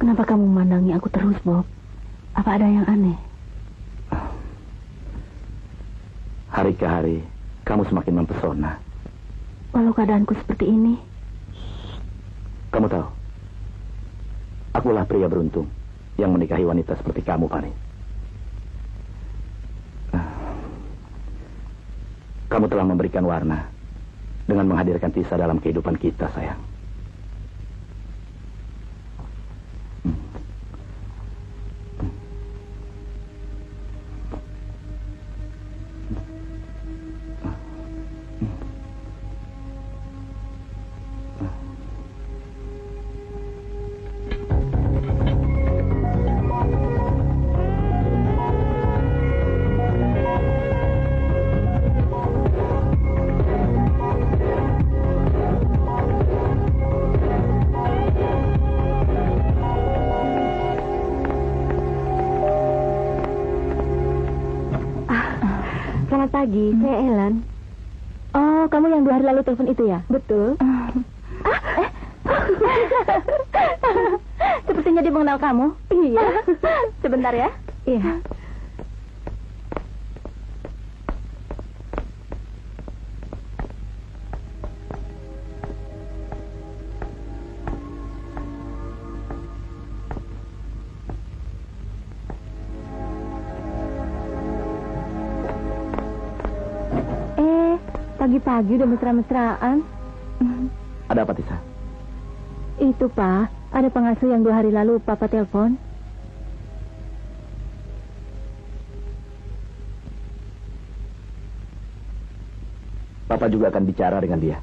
Kenapa kamu memandangi aku terus, Bob? Apa ada yang aneh? Hari ke hari, kamu semakin mempesona. Walau keadaanku seperti ini. Kamu tahu, akulah pria beruntung yang menikahi wanita seperti kamu, Fani. Kamu telah memberikan warna dengan menghadirkan Tisa dalam kehidupan kita, sayang. Pagi, saya Ellen. Oh, kamu yang 2 hari lalu telepon itu ya? Betul. Sepertinya dia mengenal kamu. Iya. Sebentar ya. Iya. Pagi-pagi udah mesra-mesraan. Ada apa, Tisa? Itu, Pak. Ada pengasuh yang 2 hari lalu Papa telepon. Papa juga akan bicara dengan dia.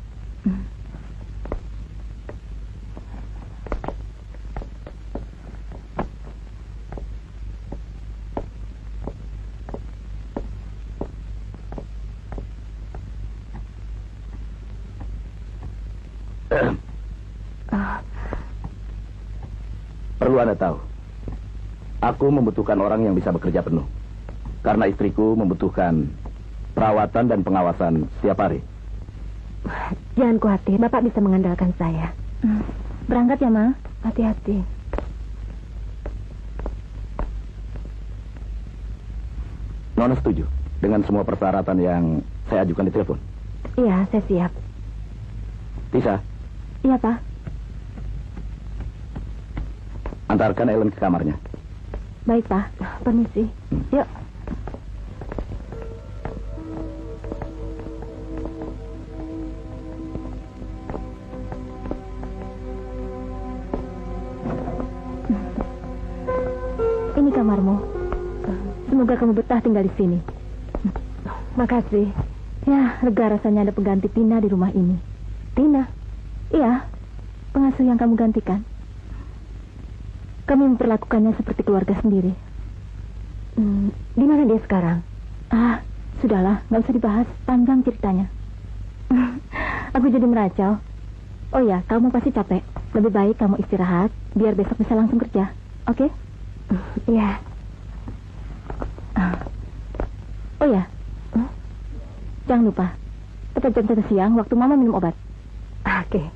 Perlu Anda tahu, aku membutuhkan orang yang bisa bekerja penuh. Karena istriku membutuhkan perawatan dan pengawasan setiap hari. Jangan khawatir, Bapak bisa mengandalkan saya. Berangkat ya, Ma. Hati-hati. Nona setuju dengan semua persyaratan yang saya ajukan di telepon? Iya, saya siap. Tisa? Iya, Pak. Antarkan Ellen ke kamarnya. Baik, Pak. Permisi. Yuk. Ini kamarmu. Semoga kamu betah tinggal di sini. Makasih. Ya, lega rasanya ada pengganti Tina di rumah ini. Tina? Iya, pengasuh yang kamu gantikan. Kami memperlakukannya seperti keluarga sendiri. Di mana dia sekarang? Sudahlah, nggak usah dibahas. Panjang ceritanya. Aku jadi meracau. Oh ya, kamu pasti capek. Lebih baik kamu istirahat, biar besok bisa langsung kerja. Oke? Iya. Oh ya, jangan lupa. Tepat jam 1 siang, waktu Mama minum obat. Oke.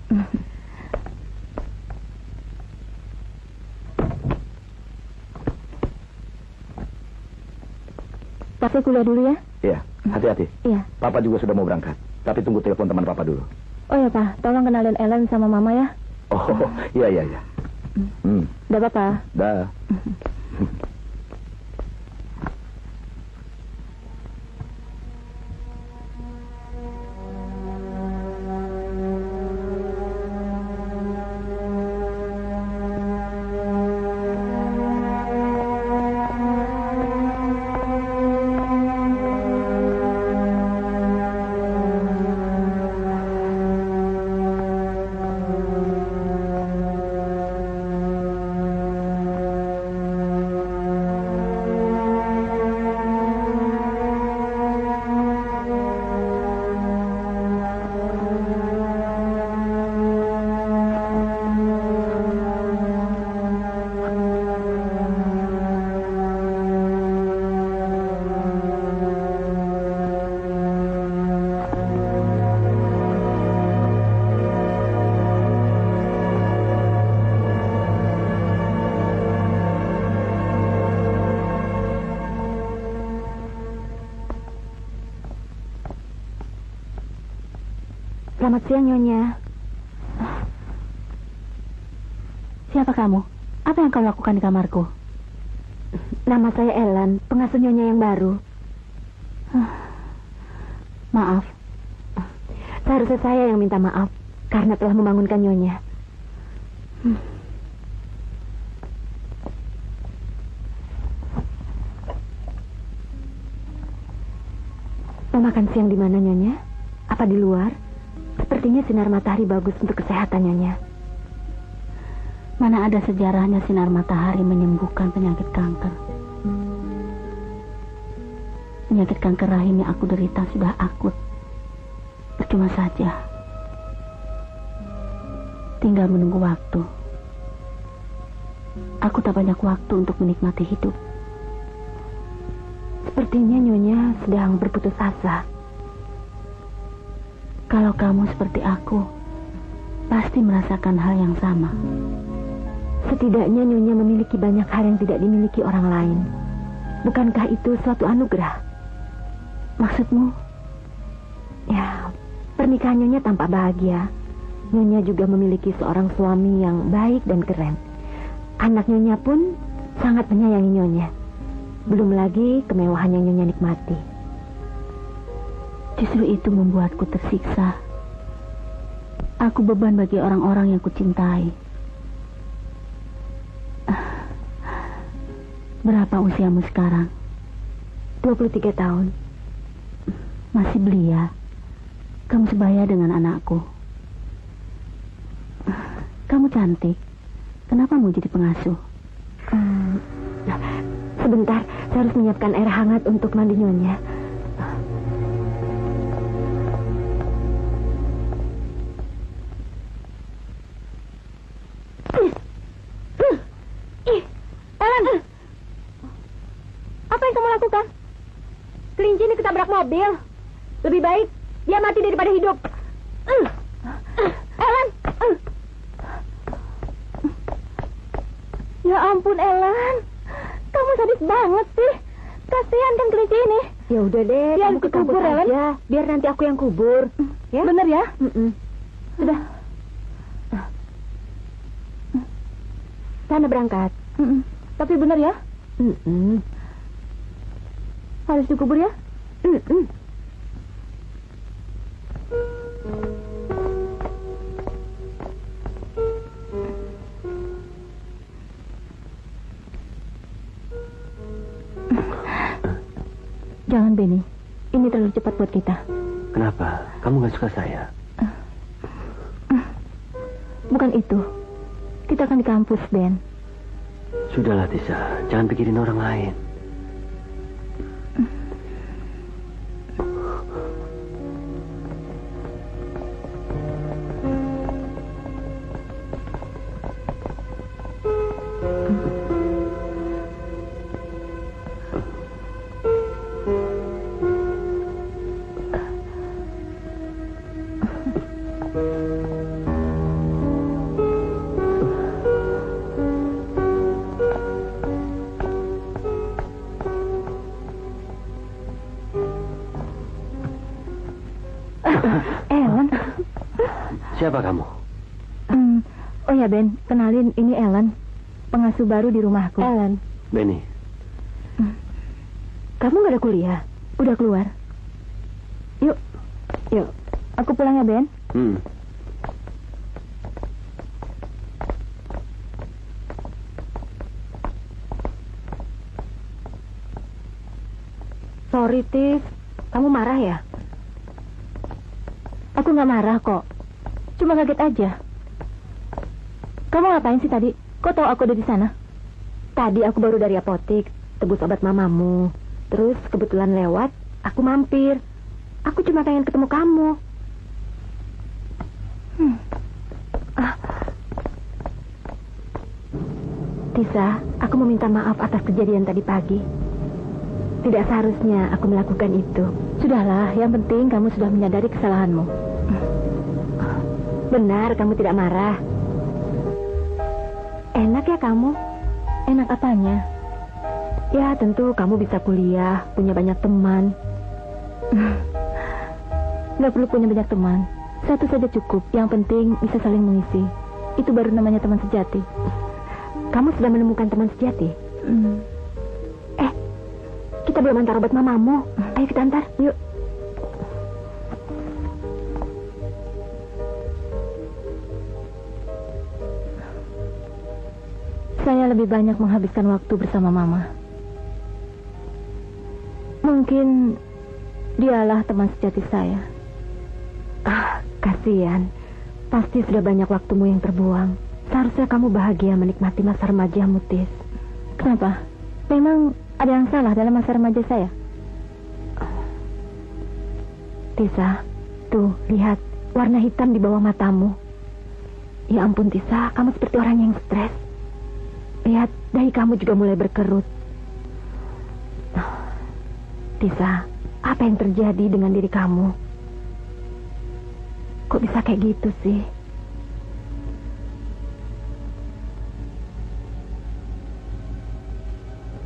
Saya kuliah dulu ya? Iya, hati-hati. Iya. Papa juga sudah mau berangkat. Tapi tunggu telepon teman Papa dulu. Oh ya, Pak. Tolong kenalin Ellen sama Mama ya. Oh, iya. Udah, Papa. Dah. Selamat siang, Nyonya. Siapa kamu? Apa yang kau lakukan di kamarku? Nama saya Ellen, pengasuh Nyonya yang baru. Maaf. Seharusnya saya yang minta maaf karena telah membangunkan Nyonya. Mau makan siang di mana, Nyonya? Apa di luar? Sepertinya sinar matahari bagus untuk kesehatan Nyonya. Mana ada sejarahnya sinar matahari menyembuhkan penyakit kanker. Penyakit kanker rahim yang aku derita sudah akut. Percuma saja. Tinggal menunggu waktu. Aku tak banyak waktu untuk menikmati hidup. Sepertinya Nyonya sedang berputus asa. Kalau kamu seperti aku, pasti merasakan hal yang sama. Setidaknya Nyonya memiliki banyak hal yang tidak dimiliki orang lain. Bukankah itu suatu anugerah? Maksudmu? Ya, pernikahan Nyonya tampak bahagia. Nyonya juga memiliki seorang suami yang baik dan keren. Anak Nyonya pun sangat menyayangi Nyonya. Belum lagi kemewahan yang Nyonya nikmati. Justru itu membuatku tersiksa. Aku beban bagi orang-orang yang kucintai. Berapa usiamu sekarang? 23 tahun. Masih belia. Kamu sebaya dengan anakku. Kamu cantik. Kenapa mau jadi pengasuh? Sebentar, saya harus menyiapkan air hangat untuk mandi Nyonya. Ellen! Apa yang kamu lakukan? Kelinci ini ketabrak mobil. Lebih baik dia mati daripada hidup. Ellen! Ya ampun, Ellen. Kamu sadis banget sih. Kasihan kan kelinci ini. Ya udah deh, kamu kubur aja. Biar nanti aku yang kubur. Ya? Bener ya? Sudah. Sana berangkat. Tapi bener ya? Harus dikubur ya? Jangan, Benny. Ini terlalu cepat buat kita. Kenapa? Kamu gak suka saya? Bukan itu. Kita akan di kampus, Ben. Sudahlah, Tisa. Jangan pikirin orang lain. Ellen. Siapa kamu? Oh ya, Ben, kenalin, ini Ellen, pengasuh baru di rumahku. Ellen. Benny. Kamu gak ada kuliah? Udah keluar? Yuk. Aku pulang ya, Ben. Sorry, Tis. Kamu marah ya? Aku gak marah kok. Cuma kaget aja. Kamu ngapain sih tadi? Kok tahu aku ada di sana? Tadi aku baru dari apotik, tebus obat mamamu. Terus kebetulan lewat, aku mampir. Aku cuma pengen ketemu kamu. Tisa, aku meminta maaf atas kejadian tadi pagi. Tidak seharusnya aku melakukan itu. Sudahlah, yang penting kamu sudah menyadari kesalahanmu. Benar, kamu tidak marah. Enak ya kamu? Enak apanya? Ya, tentu kamu bisa kuliah, punya banyak teman. Nggak perlu punya banyak teman. Satu saja cukup. Yang penting bisa saling mengisi. Itu baru namanya teman sejati. Kamu sudah menemukan teman sejati? Kita belum antar obat mamamu. Ayo kita antar, yuk. Saya lebih banyak menghabiskan waktu bersama Mama. Mungkin dialah teman sejati saya. Kasihan. Pasti sudah banyak waktumu yang terbuang. Seharusnya kamu bahagia menikmati masa remajamu, Tis. Kenapa? Memang ada yang salah dalam masa remaja saya? Tisa, tuh, lihat. Warna hitam di bawah matamu. Ya ampun, Tisa, kamu seperti orang yang stres. Lihat, dahi kamu juga mulai berkerut. Tisa, apa yang terjadi dengan diri kamu? Kok bisa kayak gitu sih?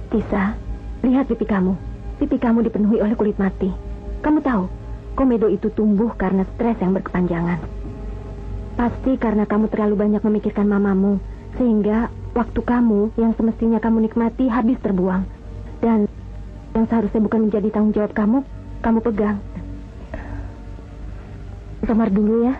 Tisa, lihat pipi kamu. Pipi kamu dipenuhi oleh kulit mati. Kamu tahu, komedo itu tumbuh karena stres yang berkepanjangan. Pasti karena kamu terlalu banyak memikirkan mamamu, sehingga waktu kamu yang semestinya kamu nikmati habis terbuang. Dan yang seharusnya bukan menjadi tanggung jawab kamu pegang. Kamar dulu ya.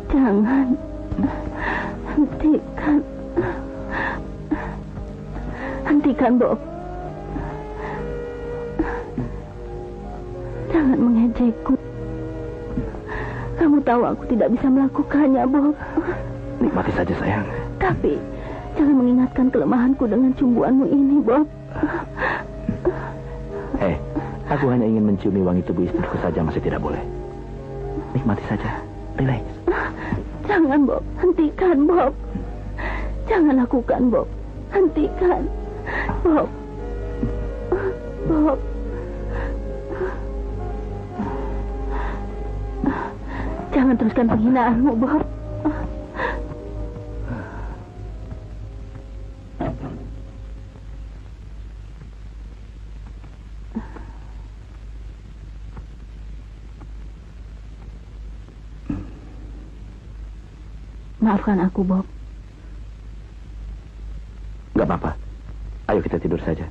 Jangan. Hentikan, Bob. Jangan mengejekku. Kamu tahu aku tidak bisa melakukannya, Bob. Nikmati saja, sayang. Tapi jangan mengingatkan kelemahanku dengan cumbuanmu ini, Bob. Aku hanya ingin menciumi wangi tubuh istriku saja, masih tidak boleh. Nikmati saja. Relax. Jangan, Bob. Hentikan, Bob. Jangan lakukan, Bob. Hentikan. Bob. Bob. Jangan teruskan penghinaanmu, Bob. Maafkan aku, Bob. Gak apa-apa. Ayo kita tidur saja.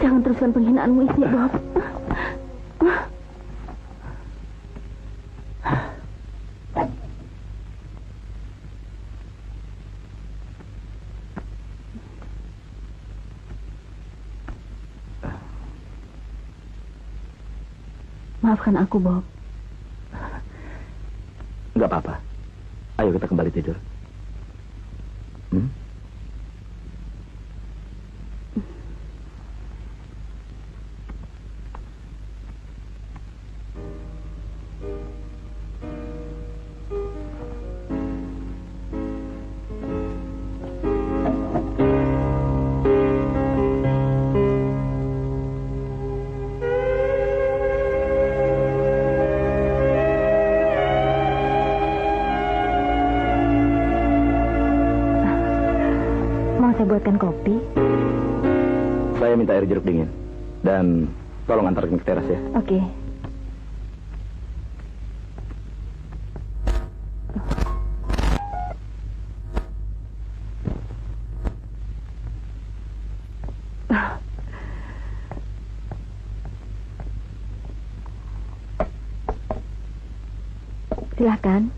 Jangan teruskan penghinaanmu ini, Bob. Maafkan aku, Bob. Gak apa-apa. Ayo kita kembali tidur. Mau saya buatkan kopi? Saya minta air jeruk dingin. Dan tolong antarkan ke teras ya. Oke. Silakan.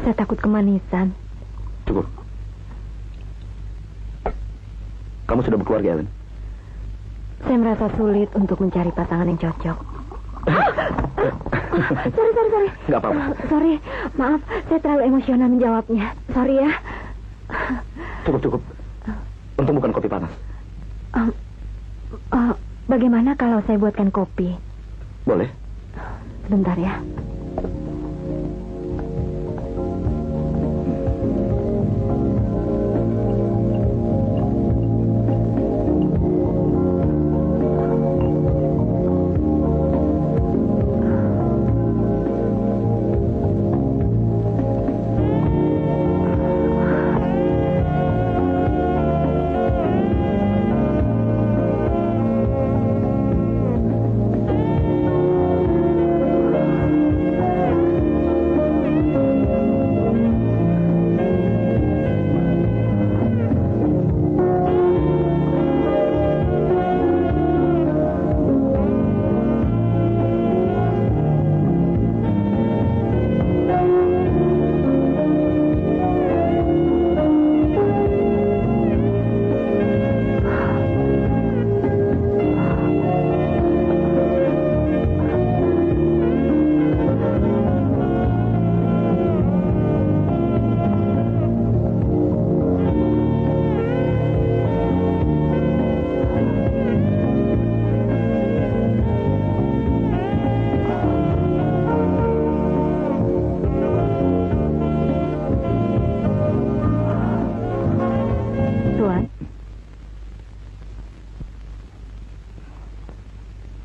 Saya takut kemanisan. Cukup. Kamu sudah berkeluarga, Ellen? Saya merasa sulit untuk mencari pasangan yang cocok. Sorry. Nggak apa-apa. Sorry, maaf. Saya terlalu emosional menjawabnya. Sorry ya. Cukup. Untung bukan kopi panas. Bagaimana kalau saya buatkan kopi? Boleh. Sebentar ya.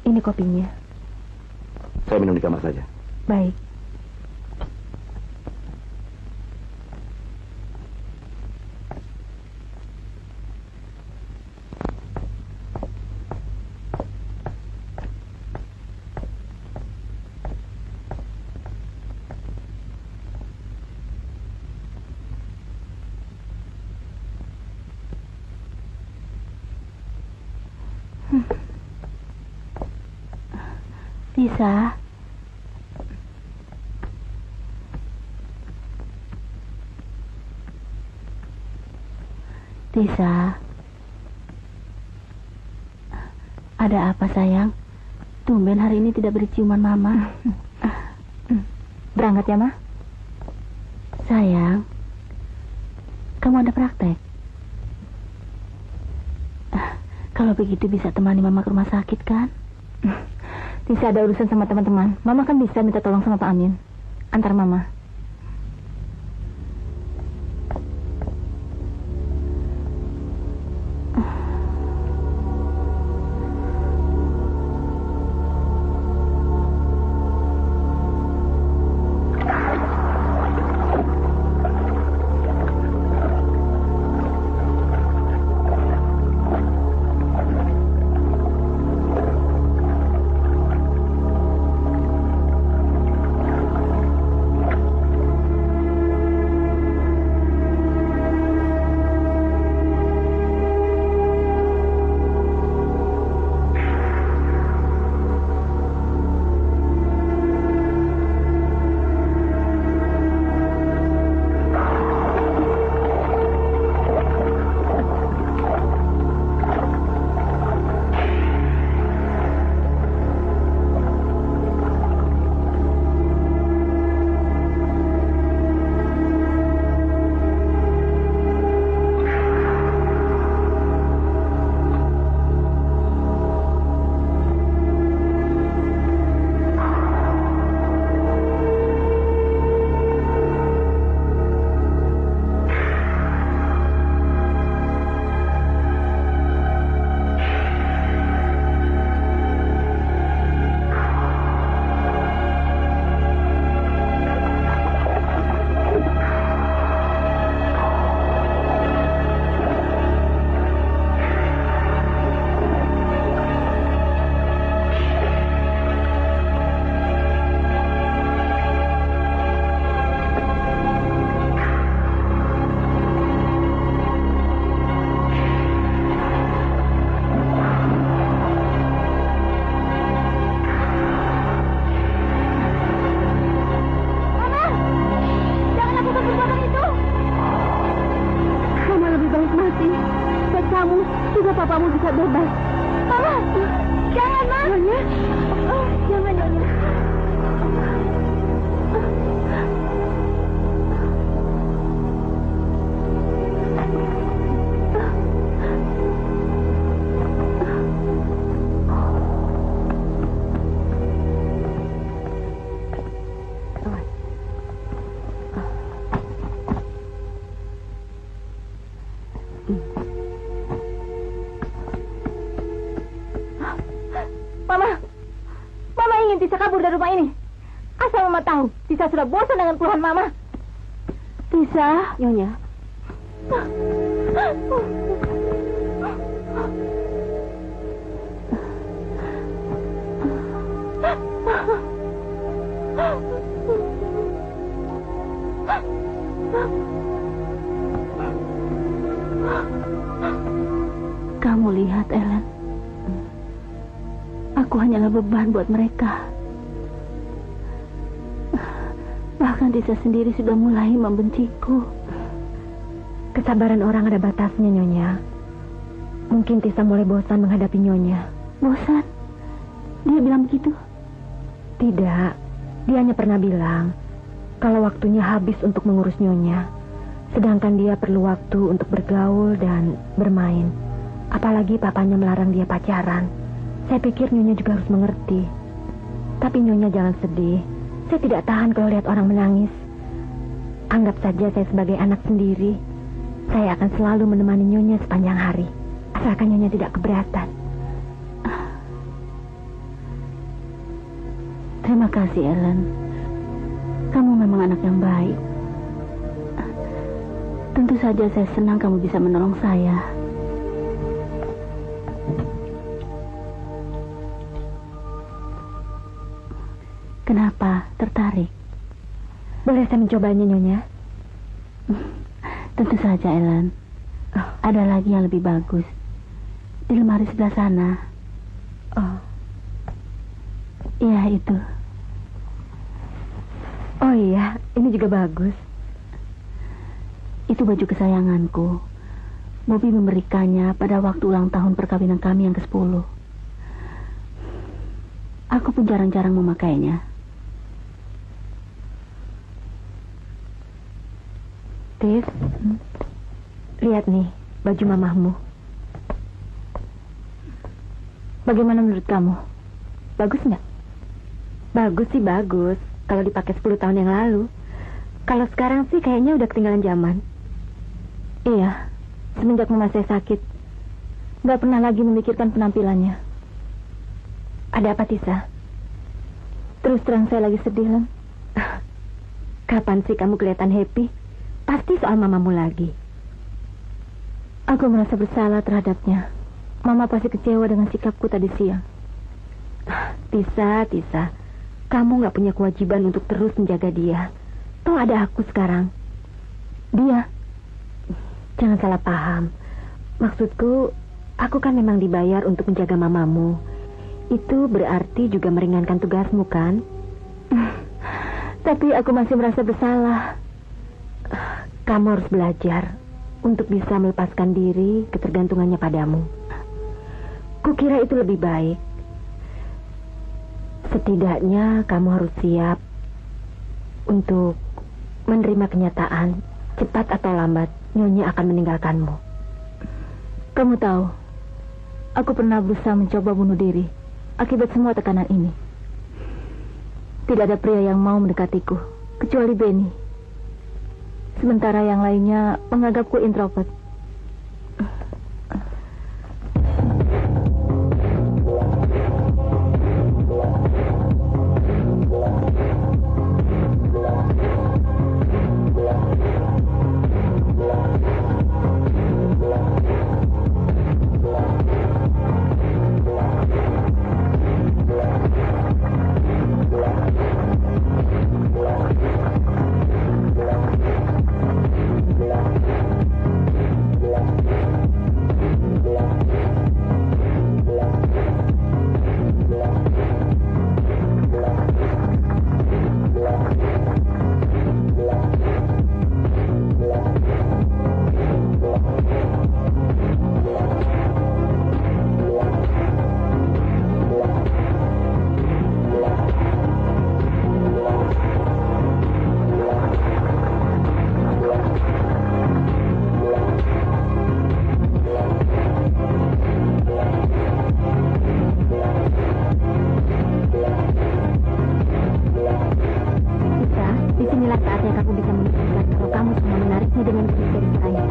Ini kopinya. Saya minum di kamar saja. Baik. Tisa. Tisa. Ada apa sayang? Tumben hari ini tidak beri ciuman mama. Berangkat ya, Ma? Sayang, kamu ada praktek? Kalau begitu bisa temani mama ke rumah sakit kan? Tisa ada urusan sama teman-teman. Mama kan bisa minta tolong sama Pak Amin. Antar Mama. kamu, juga papamu bisa bebas. Mama, jangan, Ma. Nyonya. Oh, jangan, Nyonya. Mama ingin Tisa kabur dari rumah ini. Asal Mama tahu, Tisa sudah bosan dengan keluhan Mama. Tisa, Nyonya. Kamu lihat, Ellen. Aku hanyalah beban buat mereka. Bahkan Tisa sendiri sudah mulai membenciku. Kesabaran orang ada batasnya, Nyonya. Mungkin Tisa mulai bosan menghadapi Nyonya. Bosan? Dia bilang begitu? Tidak. Dia hanya pernah bilang kalau waktunya habis untuk mengurus Nyonya. Sedangkan dia perlu waktu untuk bergaul dan bermain. Apalagi papanya melarang dia pacaran. Saya pikir Nyonya juga harus mengerti. Tapi Nyonya jangan sedih. Saya tidak tahan kalau lihat orang menangis. Anggap saja saya sebagai anak sendiri. Saya akan selalu menemani Nyonya sepanjang hari. Asalkan Nyonya tidak keberatan. Terima kasih, Ellen. Kamu memang anak yang baik. Tentu saja saya senang kamu bisa menolong saya. Kenapa? Tertarik? Boleh saya mencobanya, Nyonya? Tentu saja, Ellen. Ada lagi yang lebih bagus. Di lemari sebelah sana. Oh. Iya, itu. Oh iya, ini juga bagus. Itu baju kesayanganku. Bobby memberikannya pada waktu ulang tahun perkawinan kami yang ke-10. Aku pun jarang-jarang memakainya. Tis, lihat nih, baju mamahmu. Bagaimana menurut kamu? Bagus nggak? Bagus sih bagus, kalau dipakai 10 tahun yang lalu. Kalau sekarang sih kayaknya udah ketinggalan zaman. Iya, semenjak mama saya sakit, nggak pernah lagi memikirkan penampilannya. Ada apa, Tisa? Terus terang saya lagi sedih, Len. Kapan sih kamu kelihatan happy? Pasti soal mamamu lagi. Aku merasa bersalah terhadapnya. Mama pasti kecewa dengan sikapku tadi siang. Tisa, kamu nggak punya kewajiban untuk terus menjaga dia. Toh ada aku sekarang. Dia? Jangan salah paham. Maksudku, aku kan memang dibayar untuk menjaga mamamu. Itu berarti juga meringankan tugasmu, kan? Tapi aku masih merasa bersalah. Kamu harus belajar untuk bisa melepaskan diri ketergantungannya padamu. Kukira itu lebih baik. Setidaknya kamu harus siap untuk menerima kenyataan, cepat atau lambat Nyonya akan meninggalkanmu. Kamu tahu, aku pernah berusaha mencoba bunuh diri akibat semua tekanan ini. Tidak ada pria yang mau mendekatiku, kecuali Benny. Sementara yang lainnya menganggapku introvert. dengan gadis dari Seraya.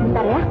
Bentar ya.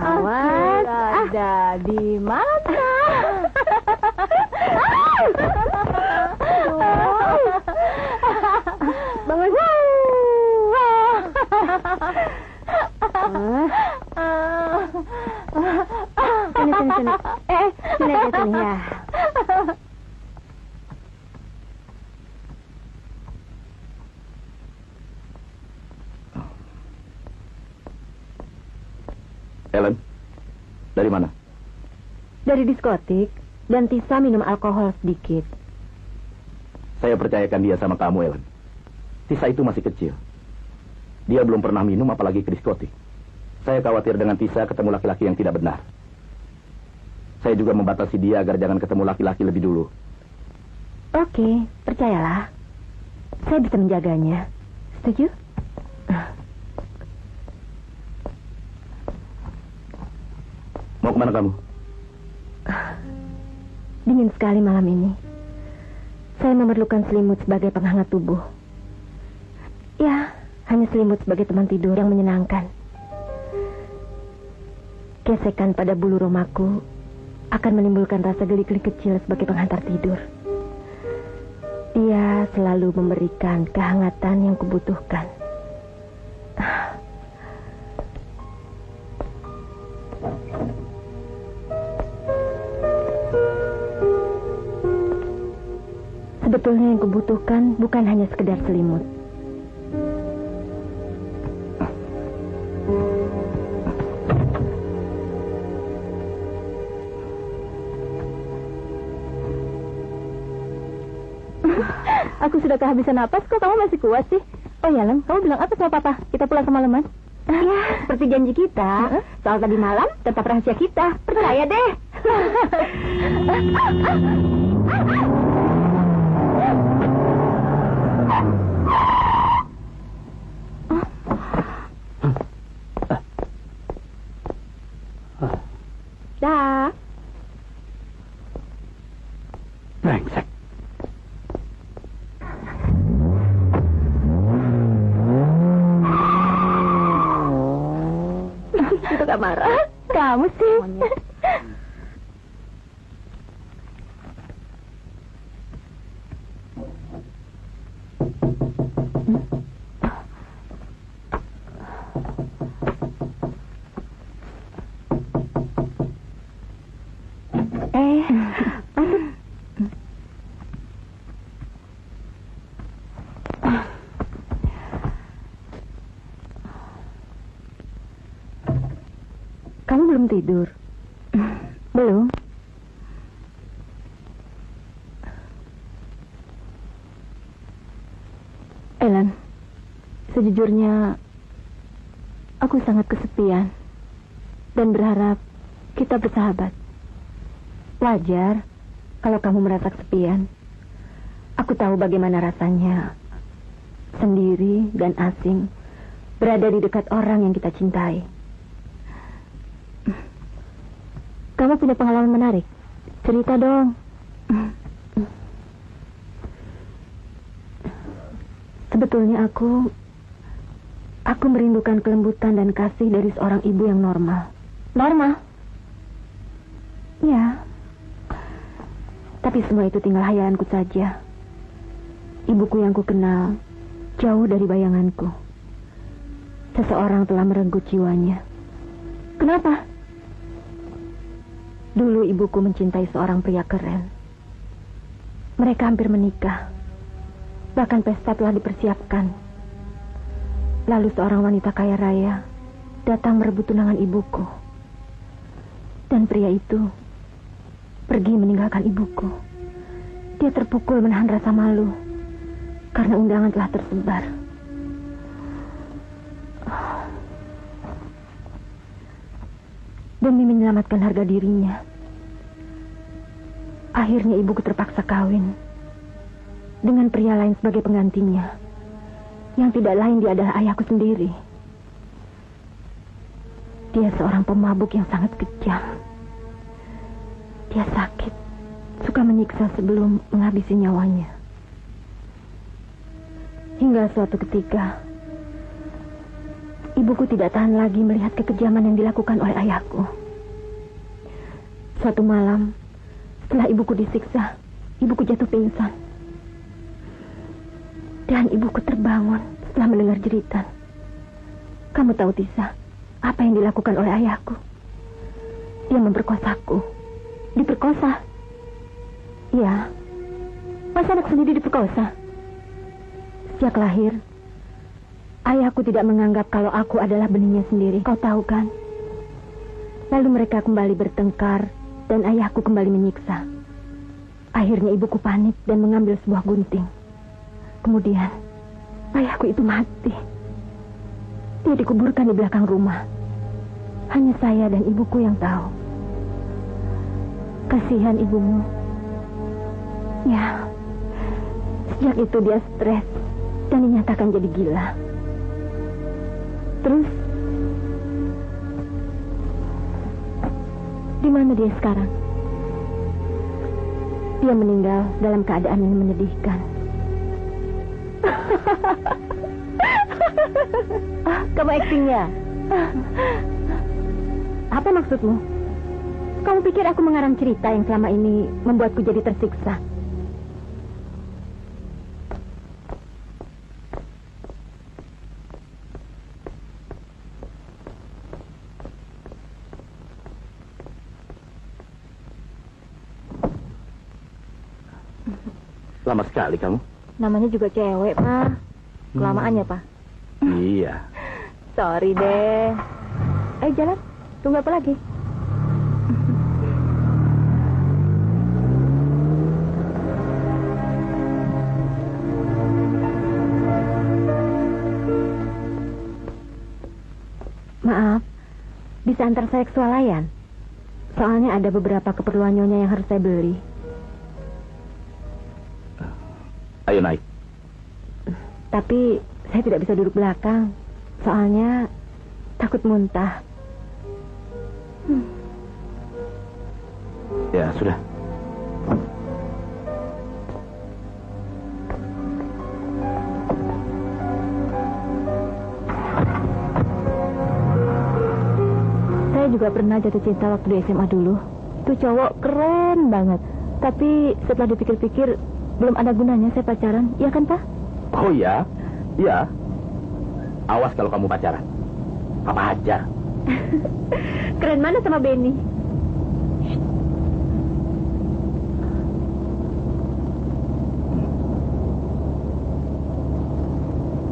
Awas, ada di mana? Bangun. Sini. Sini aja sini ya. Ellen, dari mana? Dari diskotik dan Tisa minum alkohol sedikit. Saya percayakan dia sama kamu, Ellen. Tisa itu masih kecil. Dia belum pernah minum apalagi ke diskotik. Saya khawatir dengan Tisa ketemu laki-laki yang tidak benar. Saya juga membatasi dia agar jangan ketemu laki-laki lebih dulu. Oke, percayalah. Saya bisa menjaganya. Setuju? Mau kemana kamu? Dingin sekali malam ini. Saya memerlukan selimut sebagai penghangat tubuh. Ya, hanya selimut sebagai teman tidur yang menyenangkan. Gesekan pada bulu romaku akan menimbulkan rasa geli-geli kecil sebagai penghantar tidur. Dia selalu memberikan kehangatan yang kubutuhkan. Sebetulnya yang kubutuhkan bukan hanya sekedar selimut. Aku sudah kehabisan napas, kok kamu masih kuat sih? Oh ya, Len, kamu bilang apa sama Papa? Kita pulang kemalaman. Ya, seperti janji kita. Soal tadi malam, tetap rahasia kita. Percaya deh. Dah. Brengsek. Itu gak marah. Kamu sih. Kamu belum tidur? Belum. Ellen, sejujurnya aku sangat kesepian dan berharap kita bersahabat. Wajar kalau kamu merasa kesepian. Aku tahu bagaimana rasanya sendiri dan asing berada di dekat orang yang kita cintai. Kamu punya pengalaman menarik. Cerita dong. Sebetulnya aku merindukan kelembutan dan kasih dari seorang ibu yang normal. Normal? Ya. Tapi semua itu tinggal hayalanku saja. Ibuku yang kukenal jauh dari bayanganku. Seseorang telah merenggut jiwanya. Kenapa? Dulu ibuku mencintai seorang pria keren. Mereka hampir menikah. Bahkan pesta telah dipersiapkan. Lalu seorang wanita kaya raya datang merebut tunangan ibuku. Dan pria itu pergi meninggalkan ibuku. Dia terpukul menahan rasa malu karena undangan telah tersebar. Demi menyelamatkan harga dirinya, akhirnya ibuku terpaksa kawin dengan pria lain sebagai penggantinya, yang tidak lain dia adalah ayahku sendiri. Dia seorang pemabuk yang sangat kejam. Dia sakit, suka menyiksa sebelum menghabisi nyawanya. Hingga suatu ketika ibuku tidak tahan lagi melihat kekejaman yang dilakukan oleh ayahku. Suatu malam, setelah ibuku disiksa, ibuku jatuh pingsan. Dan ibuku terbangun setelah mendengar jeritan. Kamu tahu, Tisa, apa yang dilakukan oleh ayahku? Dia memperkosaku. Diperkosa? Ya. Masa anak sendiri diperkosa? Sejak lahir, ayahku tidak menganggap kalau aku adalah benihnya sendiri. Kau tahu kan? Lalu mereka kembali bertengkar dan ayahku kembali menyiksa. Akhirnya ibuku panik dan mengambil sebuah gunting. Kemudian ayahku itu mati. Dia dikuburkan di belakang rumah. Hanya saya dan ibuku yang tahu. Kasihan ibumu. Ya, sejak itu dia stres dan dinyatakan jadi gila. Terus, di mana dia sekarang? Dia meninggal dalam keadaan yang menyedihkan. Kamu aktingnya? Apa maksudmu? Kamu pikir aku mengarang cerita yang selama ini membuatku jadi tersiksa? Lama sekali kamu. Namanya juga cewek, Pak. Kelamaan ya, Pak? Iya. Sorry deh. Ayo jalan. Tunggu apa lagi? bisa antar saya ke swalayan? Soalnya ada beberapa keperluan Nyonya yang harus saya beli. Ayo naik. Tapi saya tidak bisa duduk belakang. Soalnya takut muntah. Ya, sudah. Saya juga pernah jatuh cinta waktu di SMA dulu. Itu cowok keren banget. Tapi setelah dipikir-pikir, belum ada gunanya saya pacaran. Iya kan, Pak? Oh ya? Iya. Awas kalau kamu pacaran. Papa hajar. Keren mana sama Benny?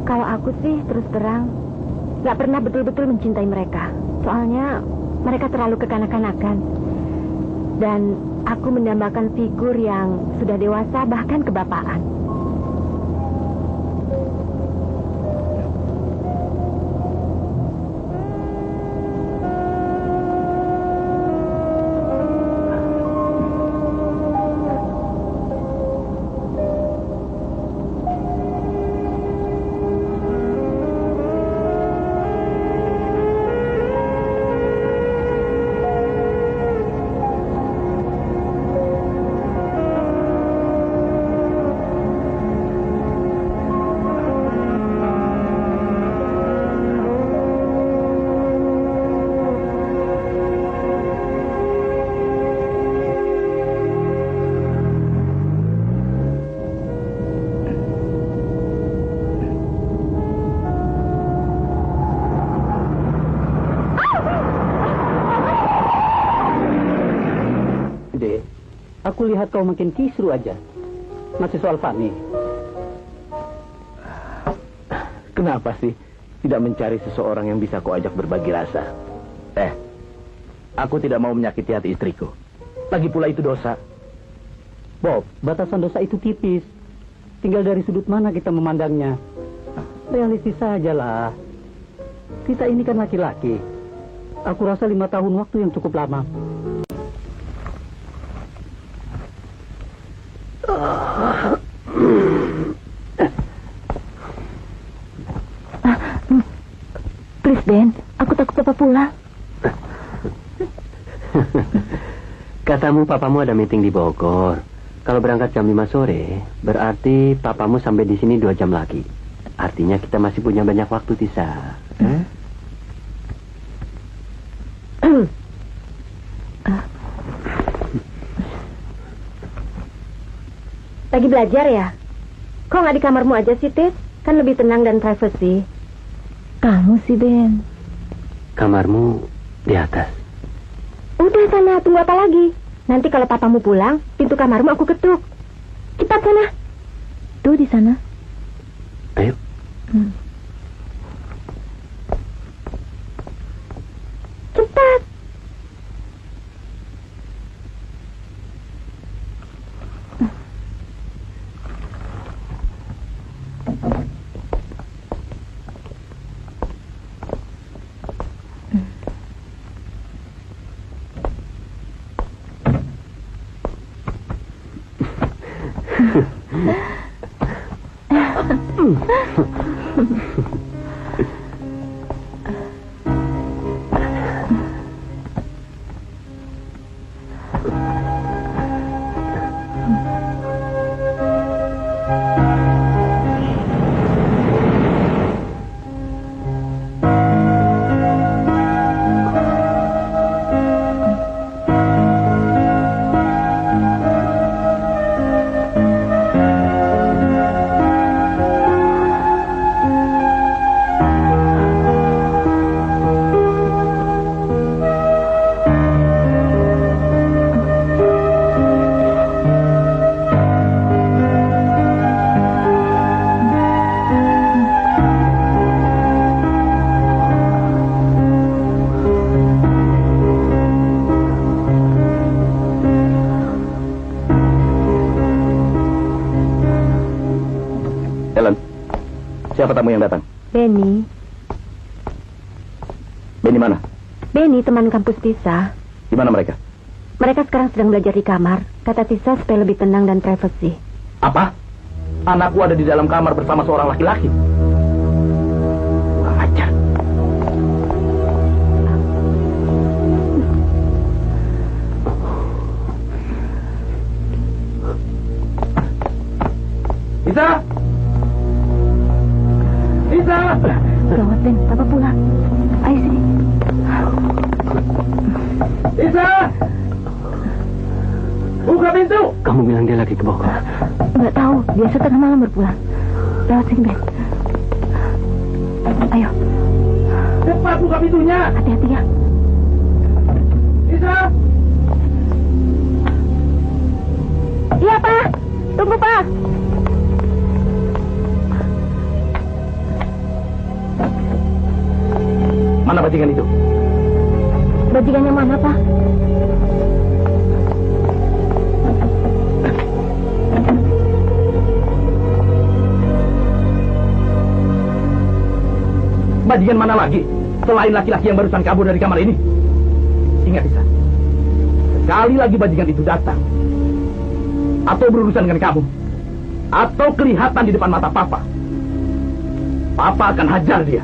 Kalau aku sih terus terang gak pernah betul-betul mencintai mereka. Soalnya mereka terlalu kekanak-kanakan. Dan aku mendambakan figur yang sudah dewasa bahkan kebapaan. Aku lihat kau makin kisru aja. Masih soal Fani. Kenapa sih tidak mencari seseorang yang bisa kau ajak berbagi rasa? Aku tidak mau menyakiti hati istriku. Lagi pula itu dosa. Bob, batasan dosa itu tipis. Tinggal dari sudut mana kita memandangnya. Realistis sajalah. Kita ini kan laki-laki. Aku rasa 5 tahun waktu yang cukup lama. Please, Ben. Aku takut Papa pulang. Katamu papamu ada meeting di Bogor. Kalau berangkat jam 5 sore, berarti papamu sampai di sini 2 jam lagi. Artinya kita masih punya banyak waktu, Tisa. Lagi belajar ya? Kok nggak di kamarmu aja sih, Tis? Kan lebih tenang dan privacy. Kamu sih, Ben. Kamarmu di atas. Udah sana, tunggu apa lagi? Nanti kalau papamu pulang, pintu kamarmu aku ketuk. Cepat sana. Tuh di sana. Ayo. Cepat. Siapa tamu yang datang? Benny. Benny mana? Benny, teman kampus Tisa. Di mana mereka? Mereka sekarang sedang belajar di kamar. Kata Tisa supaya lebih tenang dan privasi. Apa? Anakku ada di dalam kamar bersama seorang laki-laki. Kurang ajar. Isa! Isa! Gawat, Ben. Papa pulang. Ayo sini. Isa! Buka pintu! Kamu bilang dia lagi ke Bogor. Nggak tahu. Biasa tengah malam berpulang. Lewat sini, Ben. Ayo. Cepat buka pintunya! Hati-hati ya. Isa! Iya, Pak. Tunggu, Pak. Mana bajingan itu? Bajingannya mana, Pak? Bajingan mana lagi? Selain laki-laki yang barusan kabur dari kamar ini. Ingat, Isa. Sekali lagi bajingan itu datang. Atau berurusan dengan kamu. Atau kelihatan di depan mata Papa. Papa akan hajar dia.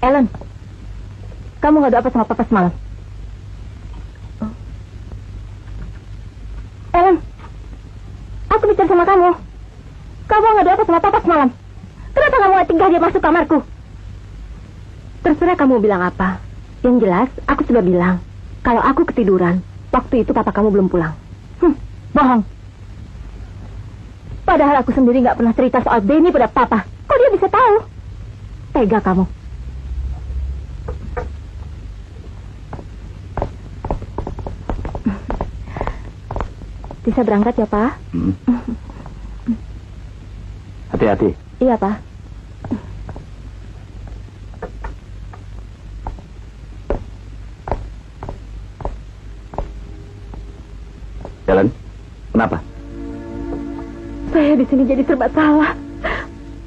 Ellen, kamu nggak ada apa sama Papa semalam? Ellen, aku bicara sama kamu. Kamu nggak ada apa sama Papa semalam? Kenapa kamu nggak tinggal dia masuk kamarku? Terserah kamu bilang apa. Yang jelas, aku sudah bilang kalau aku ketiduran. Waktu itu Papa kamu belum pulang. Bohong. Padahal aku sendiri nggak pernah cerita soal Benny pada Papa. Kok dia bisa tahu? Tega kamu. Bisa berangkat ya, Pak? Hati-hati. Iya, Pak. Ellen, kenapa? Saya di sini jadi serba salah.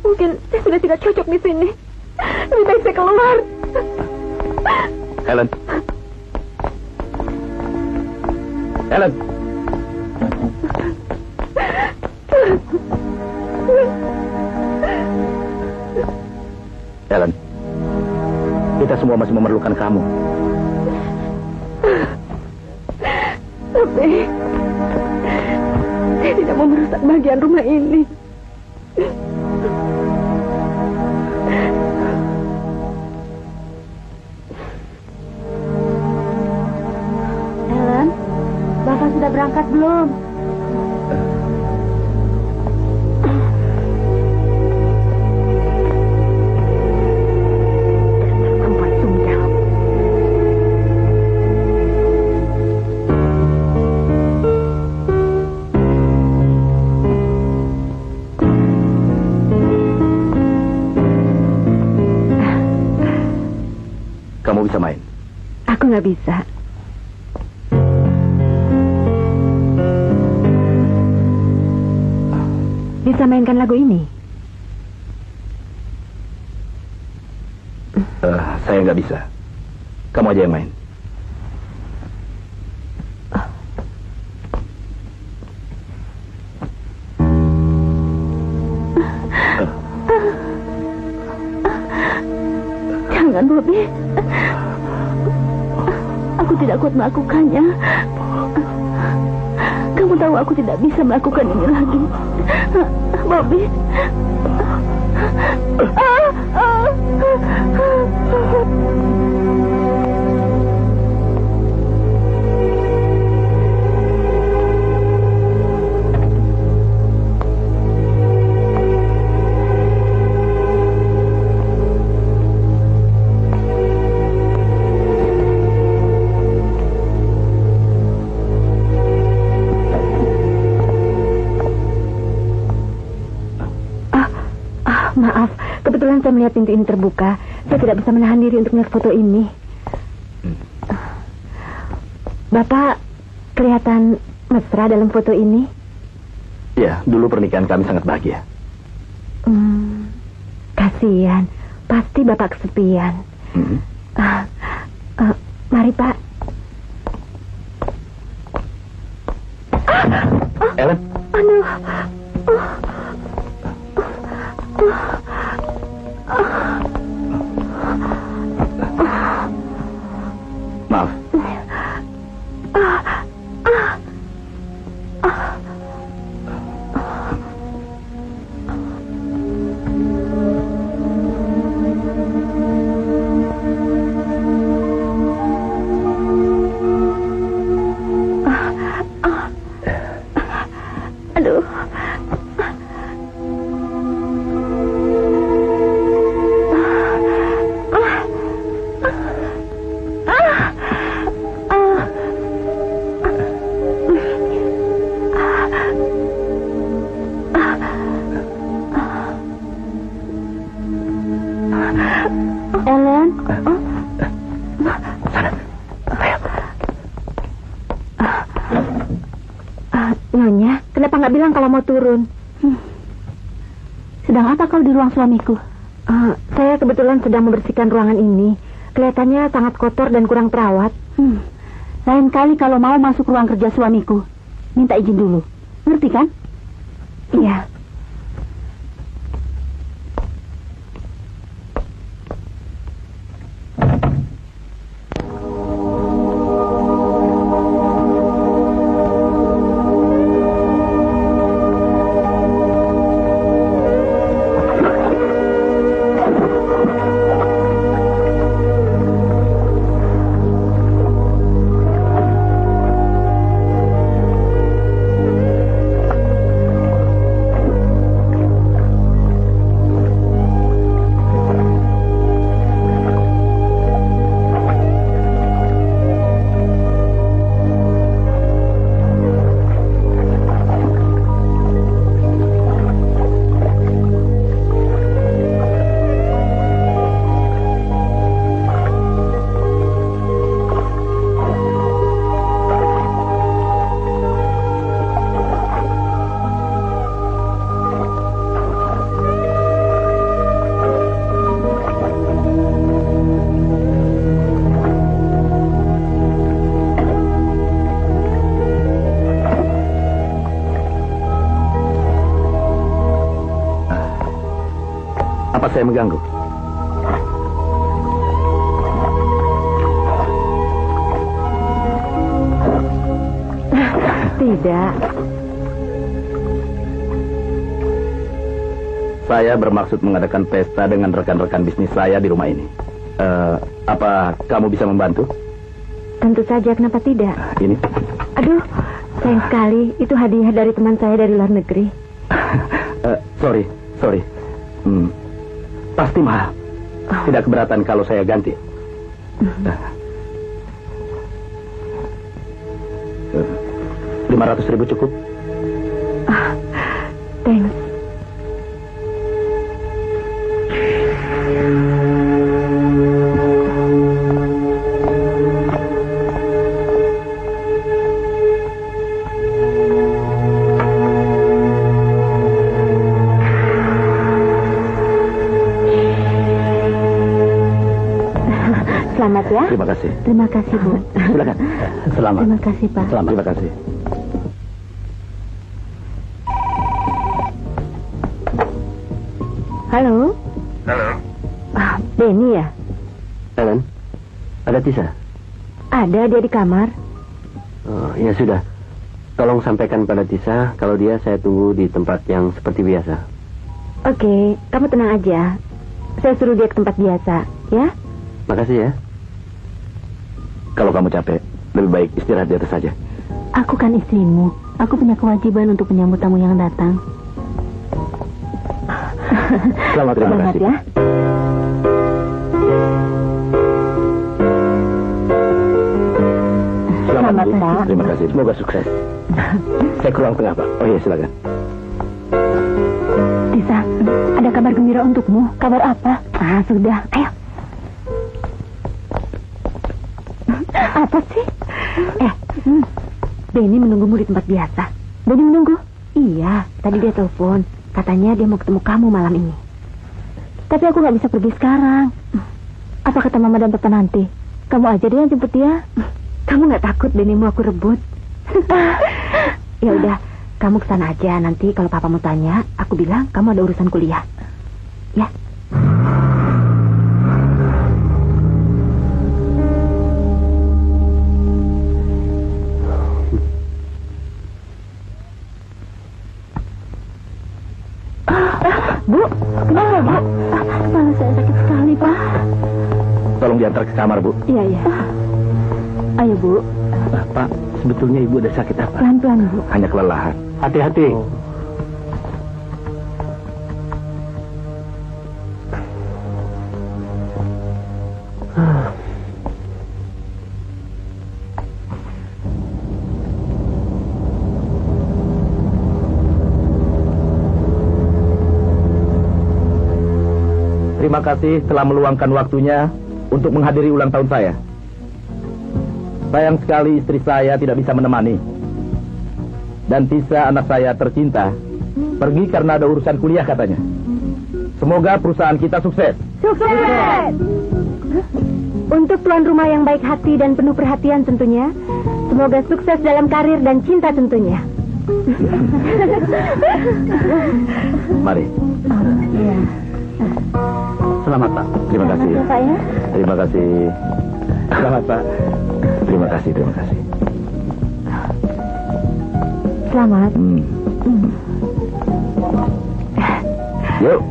Mungkin saya sudah tidak cocok di sini. Lebih baik saya keluar. Ellen. Ellen. Ellen, kita semua masih memerlukan kamu. Tapi saya tidak mau merusak bagian rumah ini. Ellen, Bapak sudah berangkat belum? Kamu bisa main? Aku nggak bisa. Bisa mainkan lagu ini? Saya nggak bisa. Kamu aja yang main. Jangan, Bobby. Aku tidak kuat melakukannya. Kamu tahu aku tidak bisa melakukan ini lagi. Bobby. Maaf, kebetulan saya melihat pintu ini terbuka. Saya tidak bisa menahan diri untuk melihat foto ini. Bapak kelihatan mesra dalam foto ini. Ya, dulu pernikahan kami sangat bahagia. Kasihan, pasti Bapak kesepian. Mari, Pak. Ellen? Aduh. Maaf. Aduh. Ellen? Sana. Ayo. Nyonya, kenapa nggak bilang kalau mau turun? Sedang apa kau di ruang suamiku? Saya kebetulan sedang membersihkan ruangan ini. Kelihatannya sangat kotor dan kurang terawat. Lain kali kalau mau masuk ruang kerja suamiku, minta izin dulu. Ngerti kan? Iya. Apa saya mengganggu? Tidak. Saya bermaksud mengadakan pesta dengan rekan-rekan bisnis saya di rumah ini. Apa kamu bisa membantu? Tentu saja, kenapa tidak? Ini? Aduh, sayang sekali. Itu hadiah dari teman saya dari luar negeri. Sorry. Pasti mahal. Tidak keberatan kalau saya ganti. 500.000 cukup? Thanks. Selamat ya. Terima kasih. Terima kasih, Bu. Silakan. Selamat. Terima kasih, Pak. Selamat. Terima kasih. Halo. Halo. Benny ya? Ellen, ada Tisa? Ada, dia di kamar. Oh, ya sudah. Tolong sampaikan pada Tisa kalau dia saya tunggu di tempat yang seperti biasa. Oke, kamu tenang aja. Saya suruh dia ke tempat biasa, ya? Makasih ya. Kalau kamu capek, lebih baik istirahat di atas saja. Aku kan istrimu. Aku punya kewajiban untuk menyambut tamu yang datang. Terima Selamat kasih. ya. Selamat, Bu. Pak. Terima kasih. Semoga sukses. Saya ke ruang tengah, Pak. Oh iya, silakan. Tisa, ada kabar gembira untukmu. Kabar apa? Sudah. Ayo. Apa sih? Benny menunggumu di tempat biasa. Benny menunggu? Iya, tadi dia telepon. Katanya dia mau ketemu kamu malam ini. Tapi aku nggak bisa pergi sekarang. Apa kata Mama dan Papa nanti? Kamu aja deh yang jemput dia. Kamu nggak takut Benny mau aku rebut? Ya udah, kamu kesana aja. Nanti kalau Papa mau tanya, aku bilang kamu ada urusan kuliah. Ya. Bu, kenapa Bu? Kepala saya sakit sekali, Pak. Tolong diantar ke kamar, Bu. Iya, iya. Ayo, Bu. Pak, sebetulnya ibu ada sakit apa? Pelan-pelan, Bu. Hanya kelelahan. Hati-hati. Terima kasih telah meluangkan waktunya untuk menghadiri ulang tahun saya. Sayang sekali istri saya tidak bisa menemani. Dan Tisa, anak saya tercinta, pergi karena ada urusan kuliah katanya. Semoga perusahaan kita sukses. Sukses! Untuk tuan rumah yang baik hati dan penuh perhatian tentunya, semoga sukses dalam karir dan cinta tentunya. Mari. Selamat, Pak. Terima kasih. Pak ya. Terima kasih. Selamat, Pak. Terima kasih, terima kasih. Selamat. Yuk.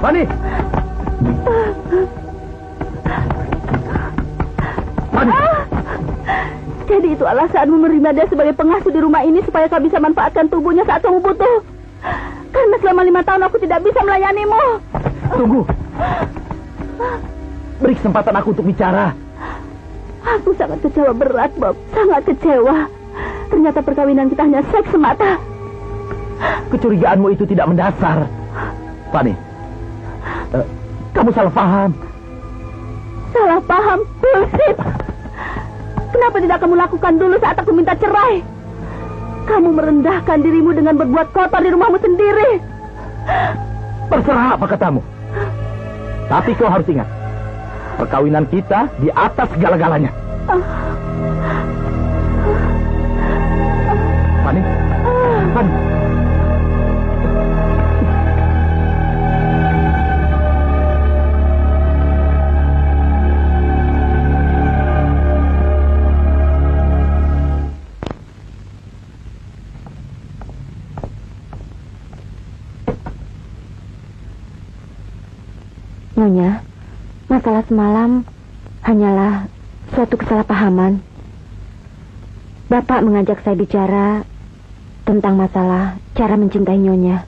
Fani! Fani! Jadi itu alasanmu menerima dia sebagai pengasuh di rumah ini supaya kau bisa manfaatkan tubuhnya saat kamu butuh. Karena selama 5 tahun aku tidak bisa melayanimu. Tunggu. Beri kesempatan aku untuk bicara. Aku sangat kecewa berat, Bob. Sangat kecewa. Ternyata perkawinan kita hanya seks semata. Kecurigaanmu itu tidak mendasar. Fani, kamu salah paham. Salah paham? Bullshit! Kenapa tidak kamu lakukan dulu saat aku minta cerai? Kamu merendahkan dirimu dengan berbuat kotor di rumahmu sendiri. Terserah apa katamu. Tapi kau harus ingat, perkawinan kita di atas segala-galanya. Fani, Fani. Nyonya, masalah semalam hanyalah suatu kesalahpahaman. Bapak mengajak saya bicara tentang masalah cara mencintai Nyonya.